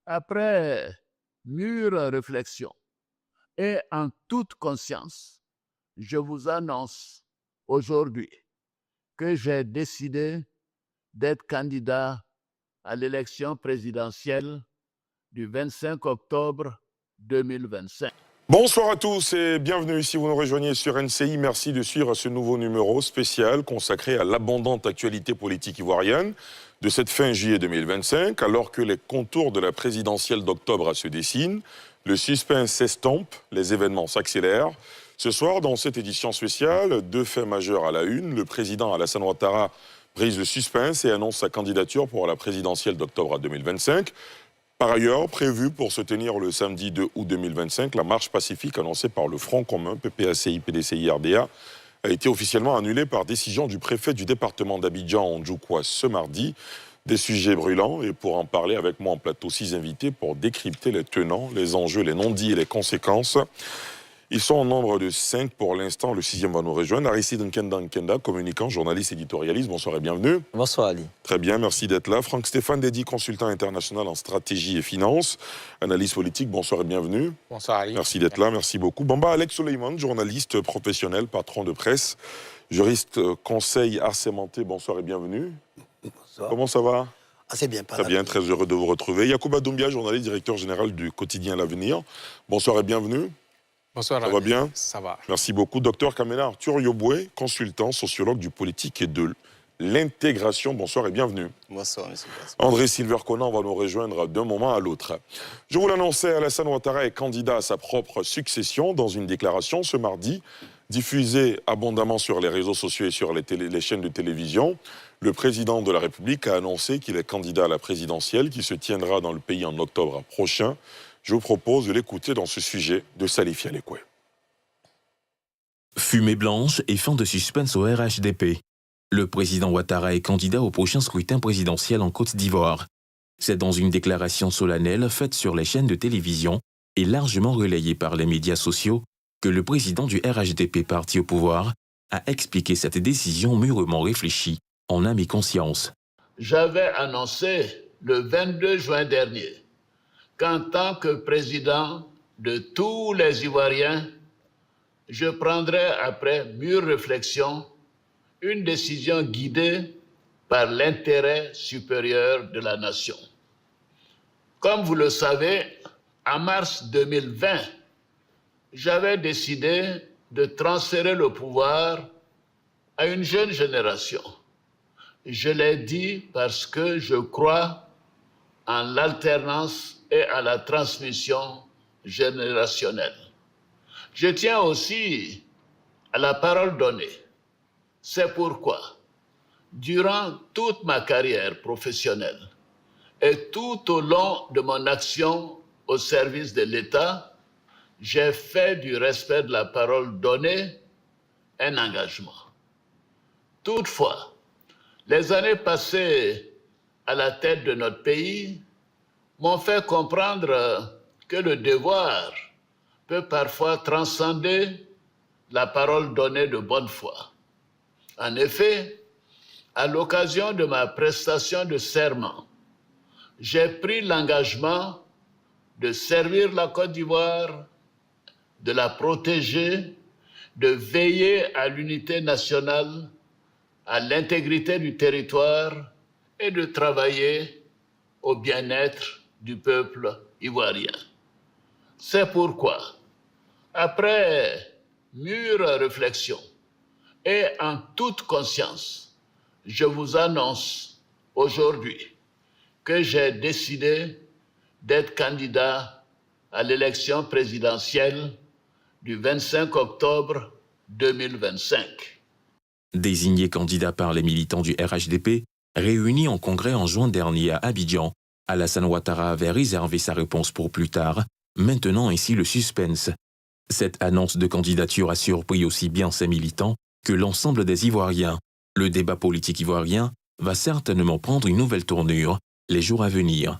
Après mûre réflexion et en toute conscience, je vous annonce aujourd'hui que j'ai décidé d'être candidat à l'élection présidentielle du 25 octobre 2025. Bonsoir à tous et bienvenue si vous nous rejoignez sur NCI. Merci de suivre ce nouveau numéro spécial consacré à l'abondante actualité politique ivoirienne de cette fin juillet 2025. Alors que les contours de la présidentielle d'octobre se dessinent, le suspense s'estompe, les événements s'accélèrent. Ce soir, dans cette édition spéciale, deux faits majeurs à la une. Le président Alassane Ouattara brise le suspense et annonce sa candidature pour la présidentielle d'octobre 2025. Par ailleurs, prévue pour se tenir le samedi 2 août 2025, la marche pacifique annoncée par le Front commun, PPACI, PDCI, RDA, a été officiellement annulée par décision du préfet du département d'Abidjan, Ondjoukwa, ce mardi. Des sujets brûlants, et pour en parler avec moi en plateau, 6 invités pour décrypter les tenants, les enjeux, les non-dits et les conséquences. Ils sont au nombre de 5 pour l'instant. Le 6e va nous rejoindre. Aristide Nkenda, communicant, journaliste, éditorialiste. Bonsoir et bienvenue. Bonsoir Ali. Très bien, merci d'être là. Franck-Stéphane Dedi, consultant international en stratégie et finance, analyse politique. Bonsoir et bienvenue. Bonsoir Ali. Merci d'être là, merci beaucoup. Bamba Alex Soleiman, journaliste professionnel, patron de presse, juriste conseil assermenté. Bonsoir et bienvenue. Bonsoir. Comment ça va? C'est bien. Très bien, très heureux de vous retrouver. Yacouba Doumbia, journaliste, directeur général du quotidien L'Avenir. Bonsoir et bienvenue. Bonsoir. Ça va bien? Ça va. Merci beaucoup. Docteur Kamena Arthur Yoboué, consultant, sociologue du politique et de l'intégration. Bonsoir et bienvenue. Bonsoir, monsieur. André Silver-Conan va nous rejoindre d'un moment à l'autre. Je vous l'annonçais, Alassane Ouattara est candidat à sa propre succession dans une déclaration ce mardi, diffusée abondamment sur les réseaux sociaux et sur les chaînes de télévision. Le président de la République a annoncé qu'il est candidat à la présidentielle qui se tiendra dans le pays en octobre prochain. Je vous propose de l'écouter dans ce sujet de Salif Alekwe. Fumée blanche et fin de suspense au RHDP. Le président Ouattara est candidat au prochain scrutin présidentiel en Côte d'Ivoire. C'est dans une déclaration solennelle faite sur les chaînes de télévision et largement relayée par les médias sociaux que le président du RHDP parti au pouvoir a expliqué cette décision mûrement réfléchie en âme et conscience. J'avais annoncé le 22 juin dernier qu'en tant que président de tous les Ivoiriens, je prendrais après mûre réflexion une décision guidée par l'intérêt supérieur de la nation. Comme vous le savez, en mars 2020, j'avais décidé de transférer le pouvoir à une jeune génération. Je l'ai dit parce que je crois en l'alternance et à la transmission générationnelle. Je tiens aussi à la parole donnée. C'est pourquoi, durant toute ma carrière professionnelle et tout au long de mon action au service de l'État, j'ai fait du respect de la parole donnée un engagement. Toutefois, les années passées à la tête de notre pays m'ont fait comprendre que le devoir peut parfois transcender la parole donnée de bonne foi. En effet, à l'occasion de ma prestation de serment, j'ai pris l'engagement de servir la Côte d'Ivoire, de la protéger, de veiller à l'unité nationale, à l'intégrité du territoire et de travailler au bien-être du peuple ivoirien. C'est pourquoi, après mûre réflexion et en toute conscience, je vous annonce aujourd'hui que j'ai décidé d'être candidat à l'élection présidentielle du 25 octobre 2025. Désigné candidat par les militants du RHDP, réunis en congrès en juin dernier à Abidjan, Alassane Ouattara avait réservé sa réponse pour plus tard, maintenant ainsi le suspense. Cette annonce de candidature a surpris aussi bien ses militants que l'ensemble des Ivoiriens. Le débat politique ivoirien va certainement prendre une nouvelle tournure les jours à venir.